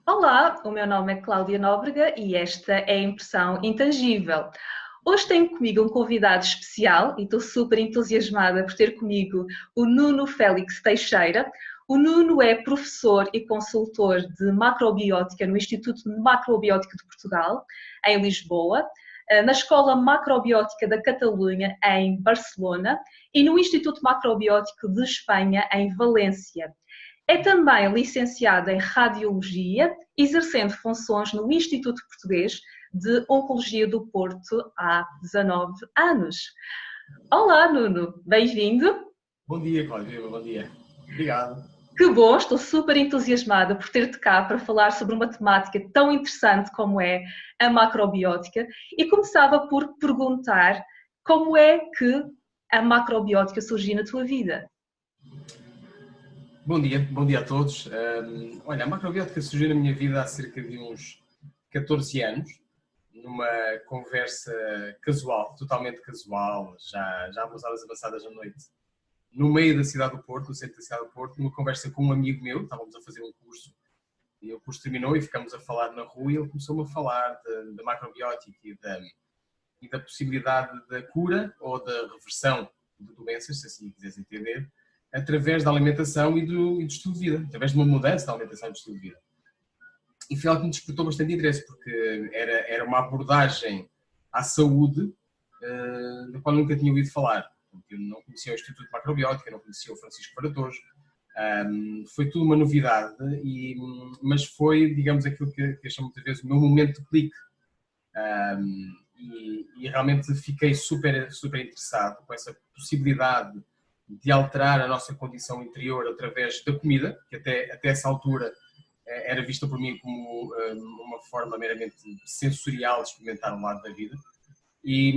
Olá, o meu nome é Cláudia Nóbrega e esta é a Impressão Intangível. Hoje tenho comigo um convidado especial e estou super entusiasmada por ter comigo o Nuno Félix Teixeira. O Nuno é professor e consultor de macrobiótica no Instituto de Macrobiótica de Portugal, em Lisboa, na Escola Macrobiótica da Catalunha, em Barcelona, e no Instituto Macrobiótico de Espanha, em Valência. É também licenciado em Radiologia, exercendo funções no Instituto Português de Oncologia do Porto há 19 anos. Olá, Nuno, bem-vindo. Bom dia, Cláudia, bom dia. Obrigado. Que bom, estou super entusiasmada por ter-te cá para falar sobre uma temática tão interessante como é a macrobiótica e começava por perguntar como é que a macrobiótica surgiu na tua vida? Bom dia a todos. Olha, a macrobiótica surgiu na minha vida há cerca de uns 14 anos, numa conversa casual, totalmente casual, já às horas avançadas da noite, no meio da cidade do Porto, no centro da cidade do Porto, numa conversa com um amigo meu. Estávamos a fazer um curso, e o curso terminou e ficamos a falar na rua, e ele começou-me a falar da macrobiótica e da possibilidade da cura ou da reversão de doenças, se assim quiseres entender, através da alimentação e do estilo de vida, através de uma mudança da alimentação e do estilo de vida. E foi algo que me despertou bastante interesse, porque era uma abordagem à saúde da qual nunca tinha ouvido falar. Eu não conhecia o Instituto de Macrobiótica, não conhecia o Francisco Varatojo. Foi tudo uma novidade, mas foi, digamos, aquilo que eu chamo muitas vezes o meu momento de clique. E realmente fiquei super, super interessado com essa possibilidade de alterar a nossa condição interior através da comida, que até essa altura era vista por mim como uma forma meramente sensorial de experimentar um lado da vida. E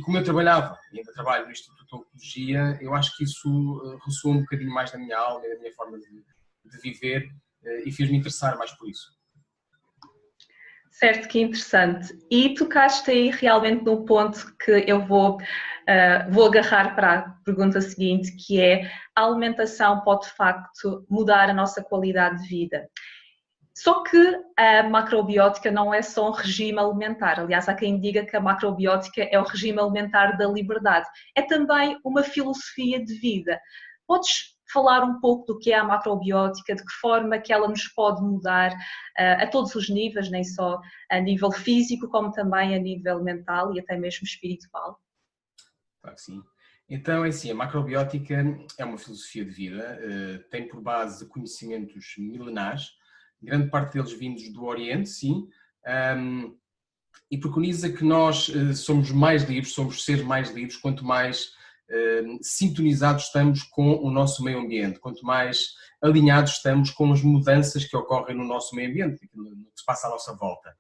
como eu trabalhava, e ainda trabalho no Instituto de Oncologia, eu acho que isso ressoou um bocadinho mais na minha alma e na minha forma de viver, e fez-me interessar mais por isso. Certo, que interessante. E tocaste aí realmente num ponto que eu vou agarrar para a pergunta seguinte, que é: a alimentação pode de facto mudar a nossa qualidade de vida. Só que a macrobiótica não é só um regime alimentar. Aliás, há quem diga que a macrobiótica é o regime alimentar da liberdade. É também uma filosofia de vida. Podes falar um pouco do que é a macrobiótica, de que forma que ela nos pode mudar a todos os níveis, nem só a nível físico, como também a nível mental e até mesmo espiritual? Claro que sim. Então, é assim, a macrobiótica é uma filosofia de vida, tem por base conhecimentos milenares, grande parte deles vindos do Oriente, sim, e preconiza que nós somos mais livres, somos seres mais livres, quanto mais sintonizados estamos com o nosso meio ambiente, quanto mais alinhados estamos com as mudanças que ocorrem no nosso meio ambiente, no que se passa à nossa volta.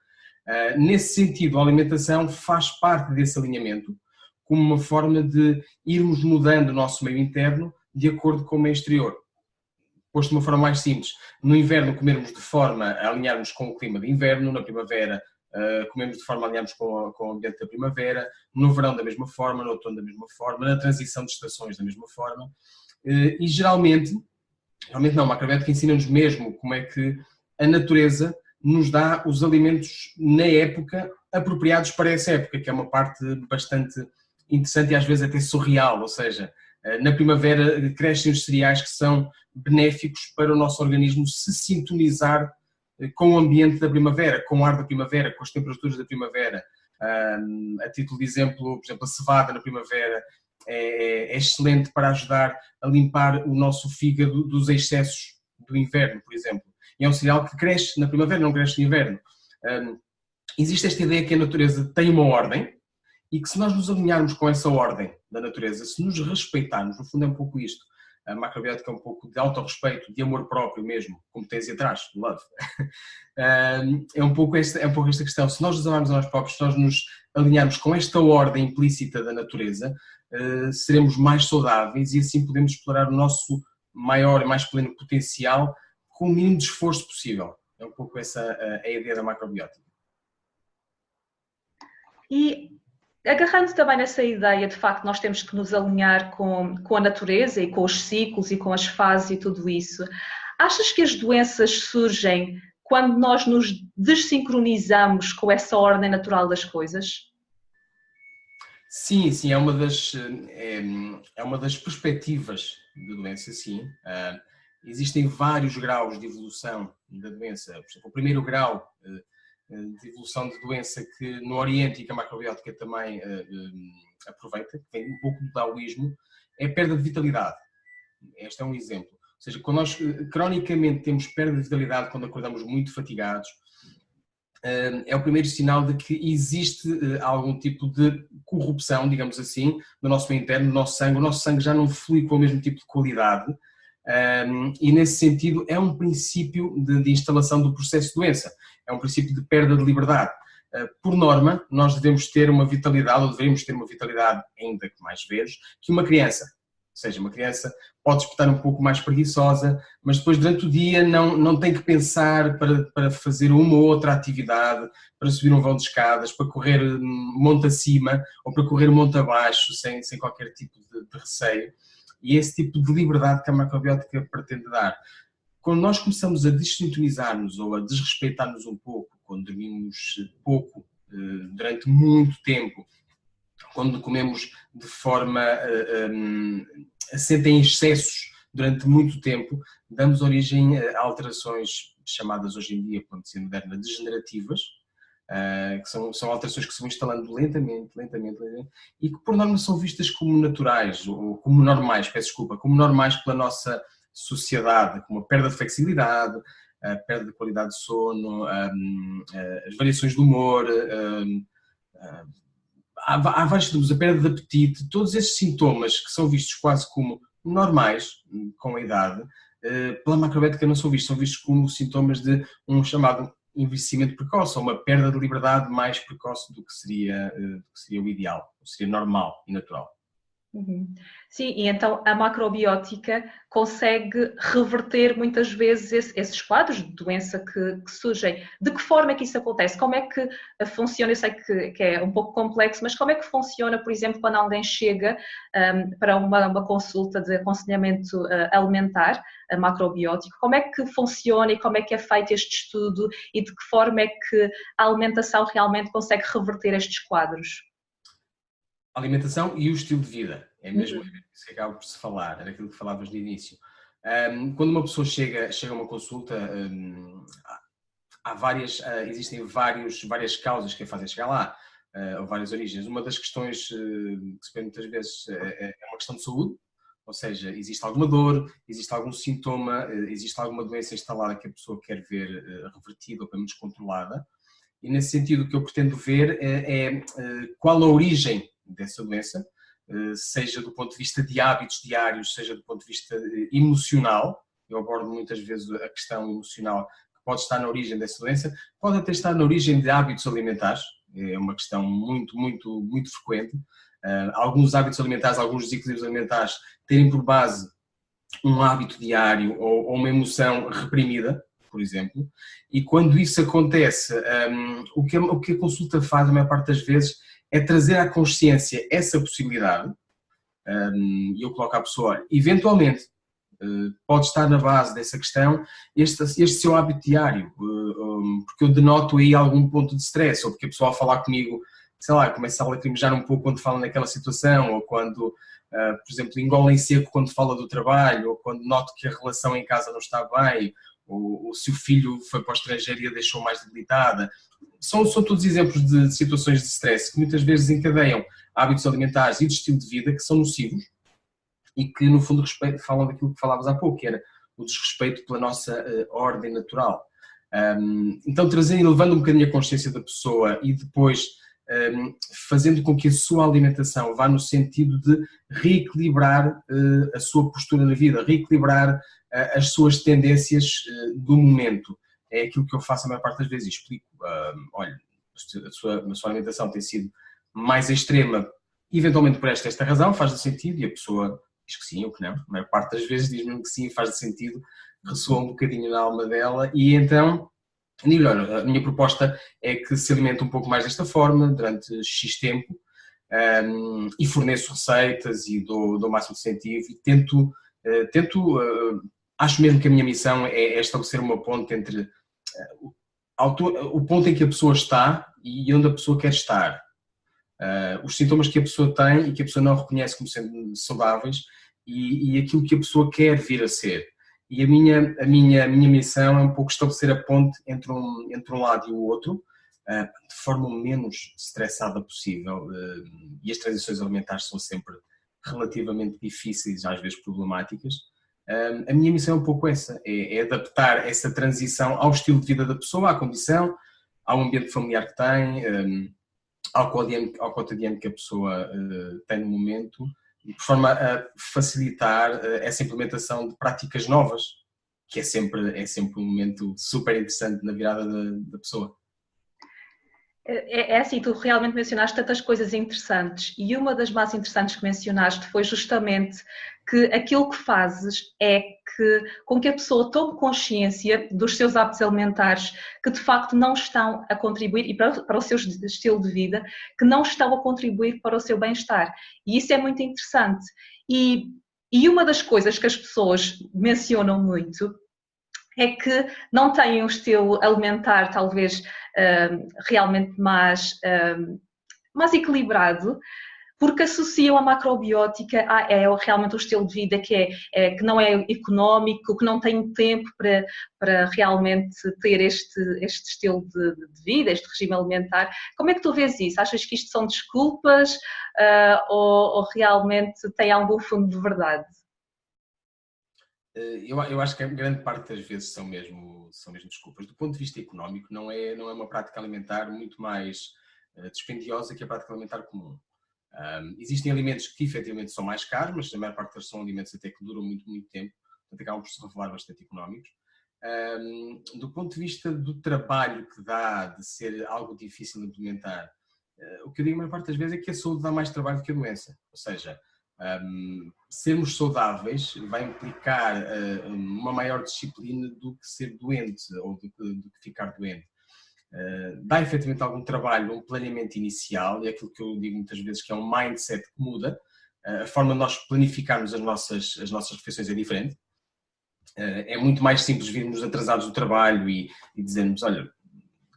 Nesse sentido, a alimentação faz parte desse alinhamento, como uma forma de irmos mudando o nosso meio interno de acordo com o meio exterior. Posto de uma forma mais simples, no inverno comermos de forma a alinharmos com o clima de inverno, na primavera comemos de forma a alinharmos com o ambiente da primavera, no verão da mesma forma, no outono da mesma forma, na transição de estações da mesma forma. E geralmente não, a macrobiótica ensina-nos mesmo como é que a natureza nos dá os alimentos na época apropriados para essa época, que é uma parte bastante interessante e às vezes até surreal, ou seja, na primavera crescem os cereais que são benéficos para o nosso organismo se sintonizar com o ambiente da primavera, com o ar da primavera, com as temperaturas da primavera. A título de exemplo, por exemplo, a cevada na primavera é excelente para ajudar a limpar o nosso fígado dos excessos do inverno, por exemplo. E é um cereal que cresce na primavera, não cresce no inverno. Existe esta ideia que a natureza tem uma ordem e que se nós nos alinharmos com essa ordem da natureza, se nos respeitarmos, no fundo é um pouco isto. A macrobiótica é um pouco de autorrespeito, de amor próprio mesmo, competência atrás, love. É um pouco esta questão. Se nós nos amarmos a nós próprios, se nós nos alinharmos com esta ordem implícita da natureza, seremos mais saudáveis e assim podemos explorar o nosso maior e mais pleno potencial com o mínimo de esforço possível. É um pouco essa a ideia da macrobiótica. E agarrando também nessa ideia, de facto, nós temos que nos alinhar com a natureza e com os ciclos e com as fases e tudo isso. Achas que as doenças surgem quando nós nos desincronizamos com essa ordem natural das coisas? Sim, sim, é uma das perspectivas da doença, sim. Existem vários graus de evolução da doença. Por exemplo, o primeiro grau de evolução de doença que no Oriente e que a macrobiótica também aproveita, que vem um pouco do taoísmo, é a perda de vitalidade. Este é um exemplo. Ou seja, quando nós cronicamente temos perda de vitalidade, quando acordamos muito fatigados, é o primeiro sinal de que existe algum tipo de corrupção, digamos assim, no nosso meio interno, no nosso sangue. O nosso sangue já não flui com o mesmo tipo de qualidade e, nesse sentido, é um princípio de instalação do processo de doença. É um princípio de perda de liberdade. Por norma, nós devemos ter uma vitalidade, ou deveríamos ter uma vitalidade, ainda que mais vezes, que uma criança. Ou seja, uma criança pode despertar um pouco mais preguiçosa, mas depois durante o dia não tem que pensar para fazer uma ou outra atividade, para subir um vão de escadas, para correr monte acima ou para correr monte abaixo, sem qualquer tipo de receio. E é esse tipo de liberdade que a macrobiótica pretende dar. Quando nós começamos a desintonizar-nos ou a desrespeitar-nos um pouco, quando dormimos pouco durante muito tempo, quando comemos de forma assente em excessos durante muito tempo, damos origem a alterações chamadas hoje em dia, pela medicina moderna, degenerativas, que são alterações que se vão instalando lentamente, e que por norma são vistas como naturais, ou como normais, como normais pela nossa sociedade, como a perda de flexibilidade, a perda de qualidade de sono, as variações de humor, há vários sintomas, a perda de apetite, todos esses sintomas que são vistos quase como normais com a idade, pela macrobiótica não são vistos como sintomas de um chamado envelhecimento precoce, ou uma perda de liberdade mais precoce do que seria o ideal, ou seria normal e natural. Uhum. Sim, e então a macrobiótica consegue reverter muitas vezes esses quadros de doença que surgem. De que forma é que isso acontece? Como é que funciona? Eu sei que é um pouco complexo, mas como é que funciona, por exemplo, quando alguém chega para uma consulta de aconselhamento alimentar macrobiótico? Como é que funciona e como é que é feito este estudo e de que forma é que a alimentação realmente consegue reverter estes quadros? A alimentação e o estilo de vida, é mesmo isso que acaba por se falar, era aquilo que falavas no início. Quando uma pessoa chega a uma consulta, existem várias causas que a fazem chegar lá, ou várias origens. Uma das questões que se vê muitas vezes é uma questão de saúde, ou seja, existe alguma dor, existe algum sintoma, existe alguma doença instalada que a pessoa quer ver revertida ou pelo menos controlada, e nesse sentido o que eu pretendo ver é qual a origem dessa doença, seja do ponto de vista de hábitos diários, seja do ponto de vista emocional. Eu abordo muitas vezes a questão emocional que pode estar na origem dessa doença, pode até estar na origem de hábitos alimentares, é uma questão muito frequente. Alguns hábitos alimentares, alguns desequilíbrios alimentares terem por base um hábito diário ou uma emoção reprimida, por exemplo, e quando isso acontece, o que a consulta faz, a maior parte das vezes, é trazer à consciência essa possibilidade, e eu coloco à pessoa, olha, eventualmente, pode estar na base dessa questão este seu hábito diário, porque eu denoto aí algum ponto de stress, ou porque a pessoa ao falar comigo, sei lá, começa a lacrimejar um pouco quando fala naquela situação, ou quando, por exemplo, engola em seco quando fala do trabalho, ou quando noto que a relação em casa não está bem, ou se o filho foi para o estrangeiro e a deixou mais debilitada. São todos exemplos de situações de stress que muitas vezes encadeiam hábitos alimentares e de estilo de vida que são nocivos e que, no fundo, falam daquilo que falávamos há pouco, que era o desrespeito pela nossa ordem natural. Então, trazendo e levando um bocadinho a consciência da pessoa e depois fazendo com que a sua alimentação vá no sentido de reequilibrar a sua postura na vida, reequilibrar as suas tendências do momento. É aquilo que eu faço a maior parte das vezes. Explico, olha, a sua alimentação tem sido mais extrema, eventualmente por esta razão, faz sentido, e a pessoa diz que sim ou que não. A maior parte das vezes diz mesmo que sim, faz sentido, ressoa um bocadinho na alma dela, e então Melhor, a minha proposta é que se alimente um pouco mais desta forma, durante X tempo, e forneço receitas e dou o máximo de incentivo e acho mesmo que a minha missão é estabelecer uma ponte entre o ponto em que a pessoa está e onde a pessoa quer estar. Os sintomas que a pessoa tem e que a pessoa não reconhece como sendo saudáveis e aquilo que a pessoa quer vir a ser. E a minha missão é um pouco estabelecer a ponte entre um lado e o outro, de forma o menos estressada possível. E as transições alimentares são sempre relativamente difíceis, às vezes problemáticas. A minha missão é um pouco essa, é adaptar essa transição ao estilo de vida da pessoa, à condição, ao ambiente familiar que tem, ao cotidiano que a pessoa tem no momento, de forma a facilitar essa implementação de práticas novas, que é sempre um momento super interessante na virada da pessoa. É assim, tu realmente mencionaste tantas coisas interessantes e uma das mais interessantes que mencionaste foi justamente que aquilo que fazes é com que a pessoa tome consciência dos seus hábitos alimentares que de facto não estão a contribuir, e para o seu estilo de vida, que não estão a contribuir para o seu bem-estar. E isso é muito interessante. E uma das coisas que as pessoas mencionam muito é que não têm um estilo alimentar talvez realmente mais equilibrado, porque associam a macrobiótica realmente o estilo de vida que não é económico, que não tem tempo para realmente ter este estilo de vida, este regime alimentar. Como é que tu vês isso? Achas que isto são desculpas ou realmente tem algum fundo de verdade? Eu acho que a grande parte das vezes são mesmo desculpas. Do ponto de vista económico, não é uma prática alimentar muito mais dispendiosa que a prática alimentar comum. Existem alimentos que efetivamente são mais caros, mas a maior parte deles são alimentos até que duram muito, muito tempo, portanto acabam por se revelar bastante económicos. Do ponto de vista do trabalho que dá de ser algo difícil de implementar, o que eu digo a maior parte das vezes é que a saúde dá mais trabalho do que a doença. Ou seja, sermos saudáveis vai implicar uma maior disciplina do que ser doente ou do que ficar doente. Dá efetivamente algum trabalho, um planeamento inicial, e é aquilo que eu digo muitas vezes que é um mindset que muda. A forma de nós planificarmos as nossas refeições é diferente. É muito mais simples virmos atrasados do trabalho e dizermos, olha,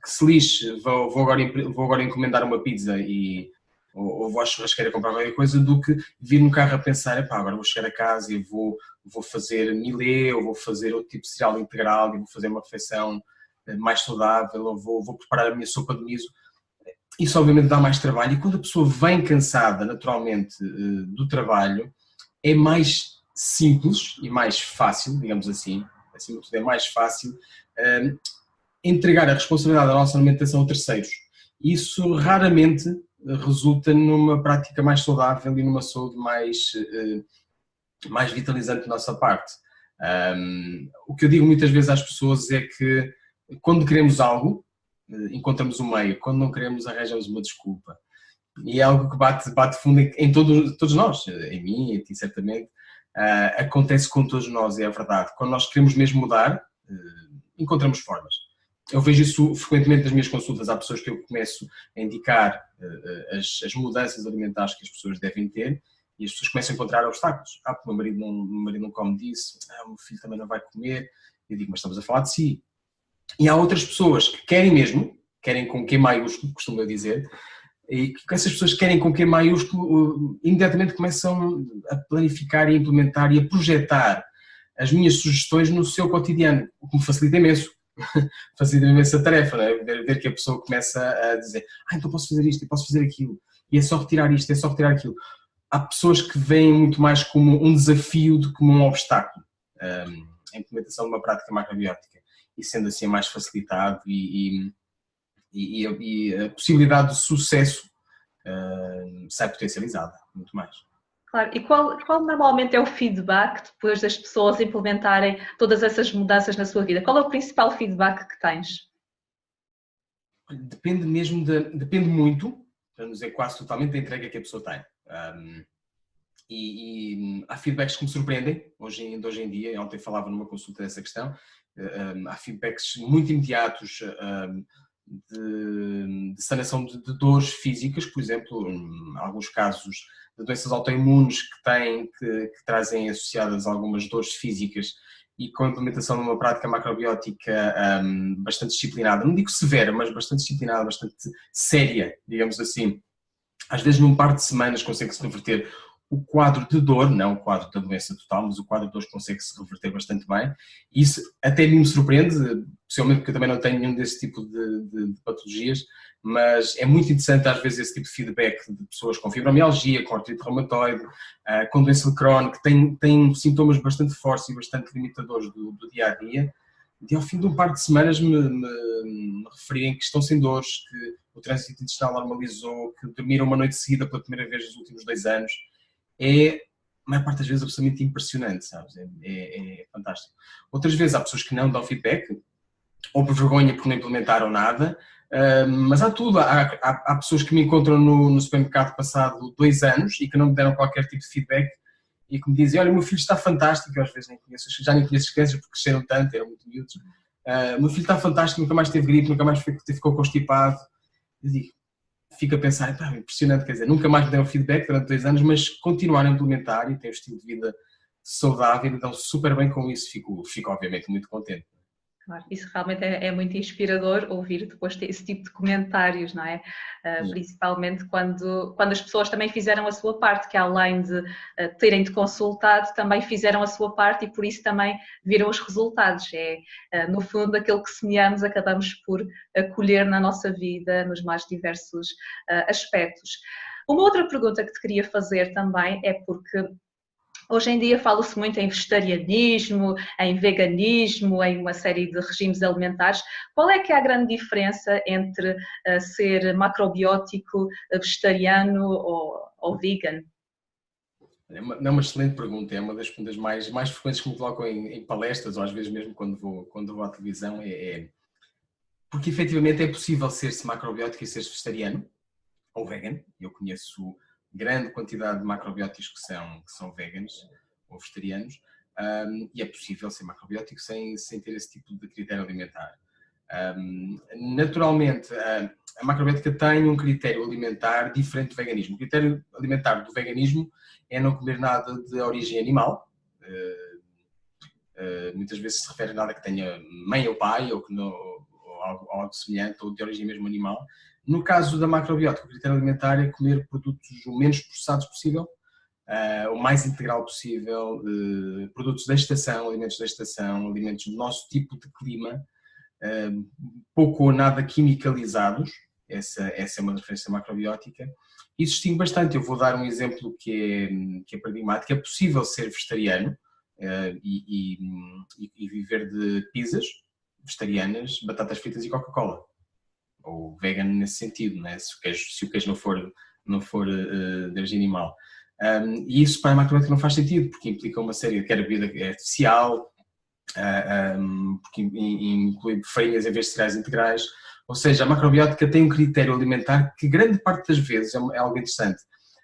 que se lixe, vou agora encomendar uma pizza ou vou à churrasqueira comprar qualquer coisa, do que vir no carro a pensar, agora vou chegar a casa e vou fazer milê, ou vou fazer outro tipo de cereal integral e vou fazer uma refeição mais saudável, ou vou preparar a minha sopa de miso. Isso obviamente dá mais trabalho, e quando a pessoa vem cansada naturalmente do trabalho, é mais simples e mais fácil, digamos assim de tudo é mais fácil entregar a responsabilidade da nossa alimentação a terceiros. Isso raramente resulta numa prática mais saudável e numa saúde mais vitalizante da nossa parte. O que eu digo muitas vezes às pessoas é que quando queremos algo, encontramos um meio, quando não queremos, arranjamos uma desculpa. E é algo que bate fundo em todos nós, em mim, em ti certamente, acontece com todos nós, é a verdade. Quando nós queremos mesmo mudar, encontramos formas. Eu vejo isso frequentemente nas minhas consultas. Há pessoas que eu começo a indicar as mudanças alimentares que as pessoas devem ter, e as pessoas começam a encontrar obstáculos. Porque o meu marido não come disso, o meu filho também não vai comer. Eu digo, mas estamos a falar de si. E há outras pessoas que querem com Q maiúsculo, costumo eu dizer, e que essas pessoas que querem com Q maiúsculo imediatamente começam a planificar e a implementar e a projetar as minhas sugestões no seu cotidiano, o que me facilita imenso. Facilita imenso a tarefa, não é? Ver que a pessoa começa a dizer, então posso fazer isto e posso fazer aquilo, e é só retirar isto, é só retirar aquilo. Há pessoas que veem muito mais como um desafio do que como um obstáculo a implementação de uma prática macrobiótica, e sendo assim é mais facilitado e a possibilidade de sucesso sai potencializada, muito mais. Claro, e qual normalmente é o feedback depois das pessoas implementarem todas essas mudanças na sua vida? Qual é o principal feedback que tens? Depende muito, para não dizer quase totalmente, da entrega que a pessoa tem. E há feedbacks que me surpreendem hoje em dia. Ontem falava numa consulta dessa questão, há feedbacks muito imediatos de sanação de dores físicas, por exemplo, em alguns casos de doenças autoimunes que trazem associadas algumas dores físicas, e com a implementação de uma prática macrobiótica bastante disciplinada, não digo severa, mas bastante disciplinada, bastante séria, digamos assim, às vezes num par de semanas consegue-se reverter o quadro de dor, não o quadro da doença total, mas o quadro de dor consegue-se reverter bastante bem. E isso até a mim me surpreende, especialmente porque eu também não tenho nenhum desse tipo de patologias, mas é muito interessante às vezes esse tipo de feedback de pessoas com fibromialgia, com artrite reumatoide, com doença de Crohn, que têm sintomas bastante fortes e bastante limitadores do dia-a-dia, e ao fim de um par de semanas me referirem que estão sem dores, que o trânsito intestinal normalizou, que dormiram uma noite seguida pela primeira vez nos últimos 2 anos. É, a maior parte das vezes, absolutamente impressionante, sabes? É fantástico. Outras vezes há pessoas que não dão feedback, ou por vergonha por não implementaram nada, mas há tudo. Há pessoas que me encontram no supermercado passado 2 anos e que não me deram qualquer tipo de feedback e que me dizem, olha, o meu filho está fantástico. Eu às vezes já nem conheço as crianças porque cresceram tanto, eram muito miúdos. O meu filho está fantástico, nunca mais teve gripe, nunca mais ficou constipado. Eu digo, fico a pensar, pá, impressionante, quer dizer, nunca mais me deram feedback durante 2 anos, mas continuaram a implementar e têm um estilo de vida saudável e dão super bem com isso. Fico obviamente muito contente. Claro, isso realmente é muito inspirador ouvir depois esse tipo de comentários, não é? Principalmente quando as pessoas também fizeram a sua parte, que além de terem-te consultado, também fizeram a sua parte e por isso também viram os resultados. No fundo, aquilo que semeamos acabamos por colher na nossa vida, nos mais diversos aspectos. Uma outra pergunta que te queria fazer também é porque hoje em dia fala-se muito em vegetarianismo, em veganismo, em uma série de regimes alimentares. Qual é que é a grande diferença entre ser macrobiótico, vegetariano ou vegan? É uma excelente pergunta, é uma das perguntas mais frequentes que me colocam em palestras ou às vezes mesmo quando vou à televisão. Porque efetivamente é possível ser-se macrobiótico e ser-se vegetariano ou vegan. Eu conheço grande quantidade de macrobióticos que são veganos ou vegetarianos, e é possível ser macrobiótico sem ter esse tipo de critério alimentar. Naturalmente, a macrobiótica tem um critério alimentar diferente do veganismo. O critério alimentar do veganismo é não comer nada de origem animal. Muitas vezes se refere a nada que tenha mãe ou pai, ou algo semelhante, ou de origem mesmo animal. No caso da macrobiótica, o critério alimentar é comer produtos o menos processados possível, o mais integral possível, produtos da estação, alimentos do nosso tipo de clima, pouco ou nada quimicalizados. Essa é uma referência macrobiótica. Isso distingue bastante. Eu vou dar um exemplo que é paradigmático. É possível ser vegetariano e viver de pizzas vegetarianas, batatas fritas e Coca-Cola. Ou vegan nesse sentido, né? Se o queijo não for de origem animal. E isso para a macrobiótica não faz sentido, porque implica uma série de bebida artificial, porque inclui farinhas em vez de cereais integrais. Ou seja, a macrobiótica tem um critério alimentar que grande parte das vezes é algo interessante.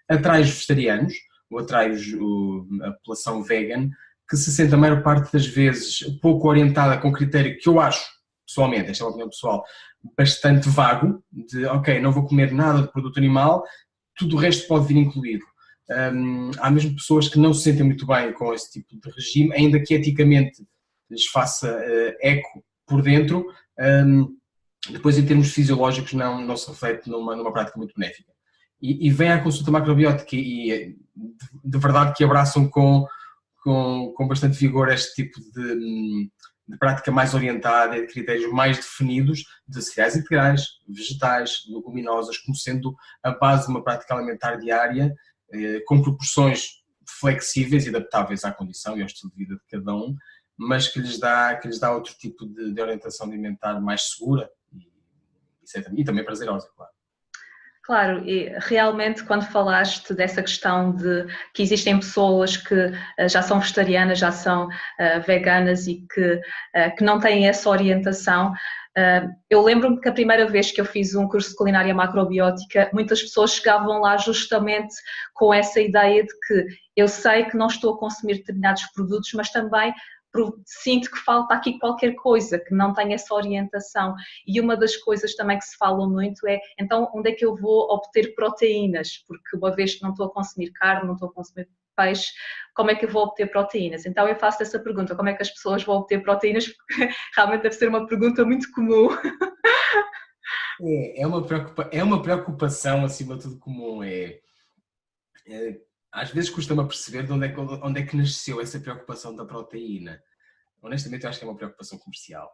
Atrai os vegetarianos, ou atrai a população vegan, que se sente a maior parte das vezes pouco orientada com critério que eu acho, pessoalmente, esta é uma opinião pessoal, bastante vago, de ok, não vou comer nada de produto animal, tudo o resto pode vir incluído. Há mesmo pessoas que não se sentem muito bem com esse tipo de regime, ainda que eticamente lhes faça eco por dentro, depois em termos fisiológicos não se reflete numa prática muito benéfica. E vem à consulta macrobiótica e de verdade que abraçam com bastante vigor este tipo de prática mais orientada, de critérios mais definidos, de cereais integrais, vegetais, leguminosas, como sendo a base de uma prática alimentar diária, com proporções flexíveis e adaptáveis à condição e ao estilo de vida de cada um, mas que lhes dá outro tipo de orientação alimentar mais segura e também prazerosa, claro. Claro, e realmente quando falaste dessa questão de que existem pessoas que já são vegetarianas, já são veganas e que não têm essa orientação, eu lembro-me que a primeira vez que eu fiz um curso de culinária macrobiótica, muitas pessoas chegavam lá justamente com essa ideia de que eu sei que não estou a consumir determinados produtos, mas também sinto que falta aqui qualquer coisa, que não tenho essa orientação. E uma das coisas também que se fala muito é, então, onde é que eu vou obter proteínas? Porque uma vez que não estou a consumir carne, não estou a consumir peixe, como é que eu vou obter proteínas? Então eu faço essa pergunta, como é que as pessoas vão obter proteínas? Porque realmente deve ser uma pergunta muito comum. É uma preocupação acima de tudo comum. Às vezes custa-me a perceber de onde é que nasceu essa preocupação da proteína. Honestamente, eu acho que é uma preocupação comercial.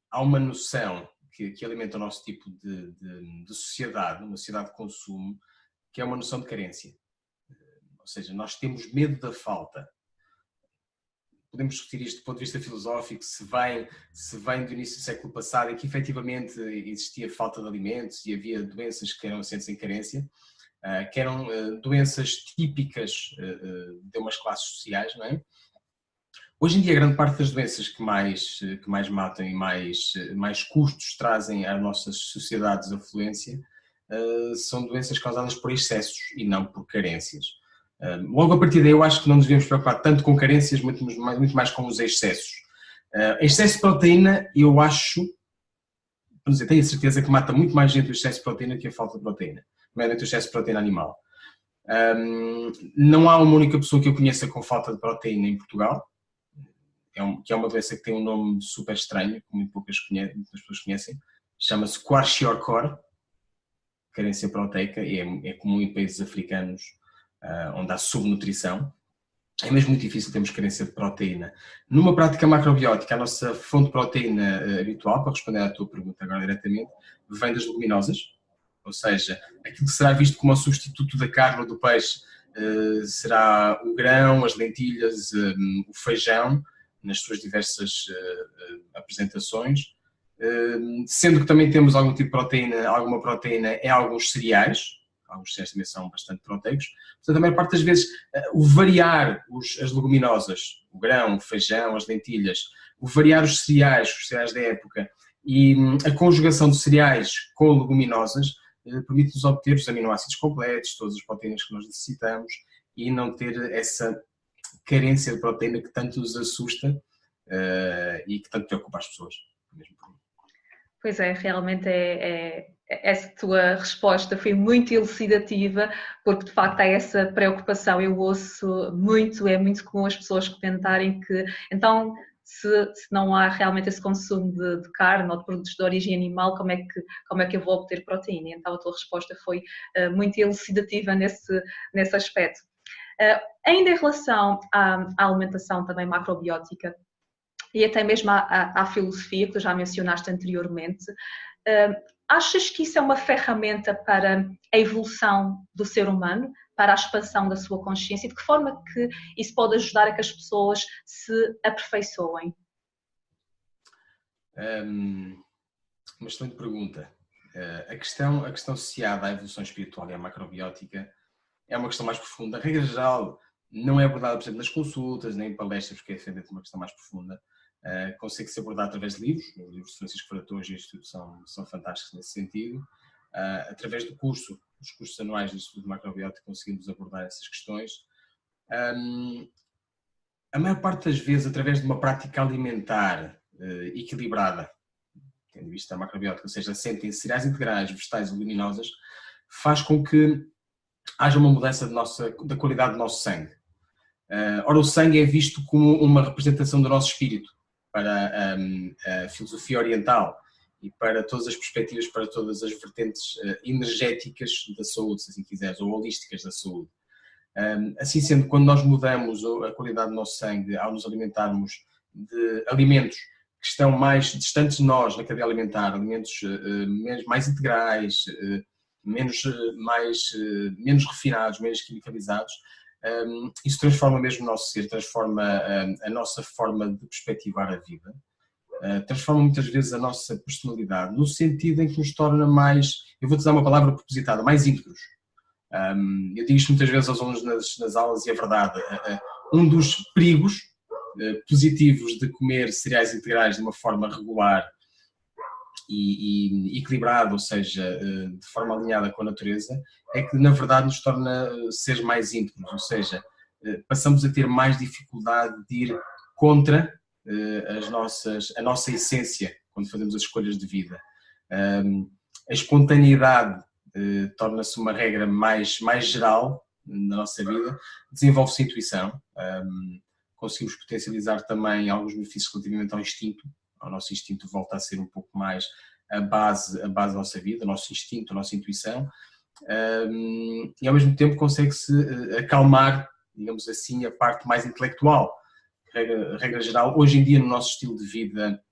Há uma noção que alimenta o nosso tipo de sociedade, uma sociedade de consumo, que é uma noção de carência. Ou seja, nós temos medo da falta. Podemos discutir isto do ponto de vista filosófico, se vem do início do século passado, em que efetivamente existia falta de alimentos e havia doenças que eram assentes em carência, que eram doenças típicas de umas classes sociais, não é? Hoje em dia, grande parte das doenças que mais matam e mais custos trazem às nossas sociedades de afluência são doenças causadas por excessos e não por carências. Logo a partir daí eu acho que não nos devemos preocupar tanto com carências, muito mais com os excessos. Excesso de proteína, eu acho, tenho a certeza que mata muito mais gente o excesso de proteína que a falta de proteína, nomeadamente o excesso de proteína animal. Não há uma única pessoa que eu conheça com falta de proteína em Portugal, que é uma doença que tem um nome super estranho, que muito poucas pessoas conhecem, chama-se Kwashiorkor, carência proteica, e é comum em países africanos onde há subnutrição. É mesmo muito difícil termos carência de proteína. Numa prática macrobiótica, a nossa fonte de proteína habitual, para responder à tua pergunta agora diretamente, vem das leguminosas, ou seja, aquilo que será visto como um substituto da carne ou do peixe será o grão, as lentilhas, o feijão, nas suas diversas apresentações, sendo que também temos algum tipo de proteína, alguma proteína em alguns cereais também são bastante proteicos. Portanto, a maior parte das vezes, o variar as leguminosas, o grão, o feijão, as lentilhas, o variar os cereais da época e a conjugação de cereais com leguminosas permite-nos obter os aminoácidos completos, todas as proteínas que nós necessitamos e não ter essa carência de proteína que tanto nos assusta e que tanto preocupa as pessoas. Mesmo por mim. Pois é, realmente essa tua resposta foi muito elucidativa, porque de facto há essa preocupação. Eu ouço muito, é muito comum as pessoas comentarem que, então, se não há realmente esse consumo de carne ou de produtos de origem animal, como é que eu vou obter proteína? Então a tua resposta foi muito elucidativa nesse aspecto. Ainda em relação à alimentação também macrobiótica, e até mesmo à filosofia, que tu já mencionaste anteriormente, achas que isso é uma ferramenta para a evolução do ser humano, para a expansão da sua consciência? E de que forma que isso pode ajudar a que as pessoas se aperfeiçoem? Uma excelente pergunta. A questão associada à evolução espiritual e à macrobiótica é uma questão mais profunda. A regra geral não é abordada, por exemplo, nas consultas, nem em palestras, porque é efetivamente uma questão mais profunda. Consegue ser abordado através de livros. Os livros de Francisco Frator e Instituto são fantásticos nesse sentido. Através dos cursos anuais do Instituto de Macrobiótica, conseguimos abordar essas questões. A maior parte das vezes, através de uma prática alimentar equilibrada, tendo em vista a macrobiótica, ou seja, assente em cereais integrais, vegetais e leguminosas, faz com que haja uma mudança da qualidade do nosso sangue. Ora, o sangue é visto como uma representação do nosso espírito para a filosofia oriental e para todas as perspectivas, para todas as vertentes energéticas da saúde, se assim quiseres, ou holísticas da saúde. Assim sendo, quando nós mudamos a qualidade do nosso sangue ao nos alimentarmos de alimentos que estão mais distantes de nós na cadeia alimentar, alimentos mais integrais, menos refinados, menos quimicalizados, isso transforma mesmo o nosso ser, transforma a nossa forma de perspectivar a vida, transforma muitas vezes a nossa personalidade, no sentido em que nos torna mais, eu vou-te dar uma palavra propositada, mais íntegros. Eu digo isto muitas vezes aos alunos nas aulas e é verdade, um dos perigos positivos de comer cereais integrais de uma forma regular e equilibrada, ou seja, de forma alinhada com a natureza, é que na verdade nos torna seres mais íntimos, ou seja, passamos a ter mais dificuldade de ir contra a nossa essência quando fazemos as escolhas de vida. A espontaneidade torna-se uma regra mais geral na nossa vida, desenvolve-se a intuição, conseguimos potencializar também alguns benefícios relativamente ao instinto. O nosso instinto volta a ser um pouco mais a base da nossa vida, o nosso instinto, a nossa intuição, e ao mesmo tempo consegue-se acalmar, digamos assim, a parte mais intelectual. Regra geral, hoje em dia no nosso estilo de vida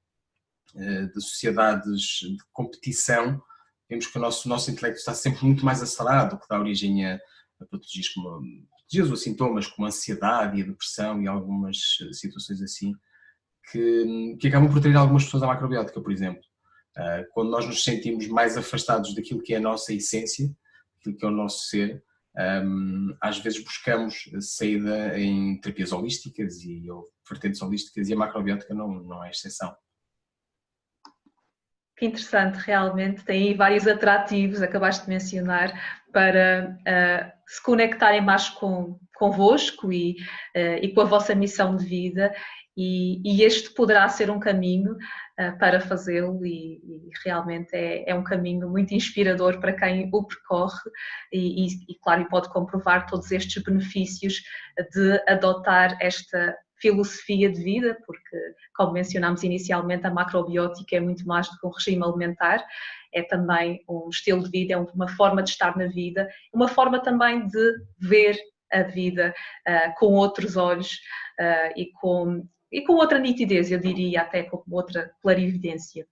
de sociedades de competição, vemos que o nosso intelecto está sempre muito mais acelerado, o que dá origem a patologias como patologias ou sintomas como a ansiedade e a depressão e algumas situações assim que acabam por trazer algumas pessoas à macrobiótica, por exemplo. Quando nós nos sentimos mais afastados daquilo que é a nossa essência, daquilo que é o nosso ser, às vezes buscamos saída em terapias holísticas ou vertentes holísticas, e a macrobiótica não é exceção. Que interessante, realmente. Tem aí vários atrativos, acabaste de mencionar, para se conectarem mais convosco e com a vossa missão de vida, e este poderá ser um caminho para fazê-lo, e realmente é um caminho muito inspirador para quem o percorre e claro, pode comprovar todos estes benefícios de adotar esta filosofia de vida, porque, como mencionámos inicialmente, a macrobiótica é muito mais do que um regime alimentar, é também um estilo de vida, é uma forma de estar na vida, uma forma também de ver a vida com outros olhos e com outra nitidez, eu diria até com outra clarividência.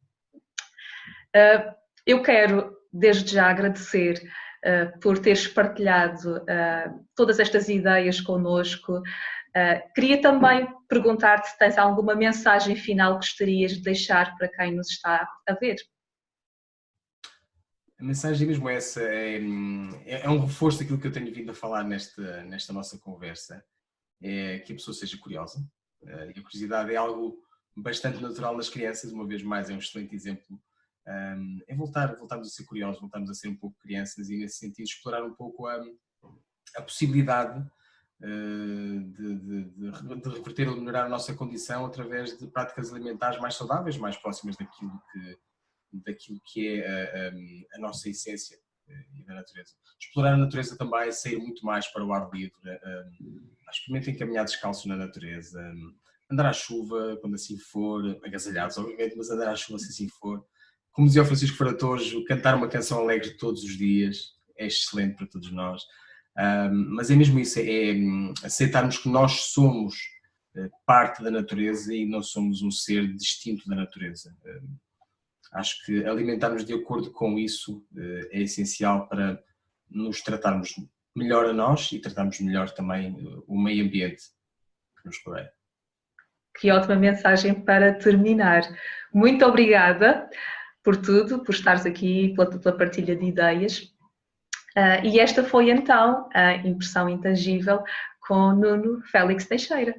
Eu quero, desde já, agradecer por teres partilhado todas estas ideias connosco. Queria também perguntar-te se tens alguma mensagem final que gostarias de deixar para quem nos está a ver. A mensagem mesmo é essa, é um reforço daquilo que eu tenho vindo a falar nesta nossa conversa, é que a pessoa seja curiosa, e a curiosidade é algo bastante natural nas crianças, uma vez mais é um excelente exemplo, é voltarmos a ser curiosos, voltarmos a ser um pouco crianças e nesse sentido explorar um pouco a possibilidade de reverter ou melhorar a nossa condição através de práticas alimentares mais saudáveis, mais próximas daquilo que é a nossa essência e da natureza. Explorar a natureza também, sair muito mais para o ar livre, experimentem caminhar descalços na natureza, andar à chuva quando assim for, agasalhados obviamente, mas andar à chuva se assim for. Como dizia o Francisco Faratojo, cantar uma canção alegre todos os dias é excelente para todos nós. Mas é mesmo isso, é aceitarmos que nós somos parte da natureza e não somos um ser distinto da natureza. Acho que alimentar-nos de acordo com isso é essencial para nos tratarmos melhor a nós e tratarmos melhor também o meio ambiente que nos rodeia. Que ótima mensagem para terminar. Muito obrigada por tudo, por estares aqui, pela partilha de ideias. E esta foi então a Impressão Intangível com Nuno Félix Teixeira.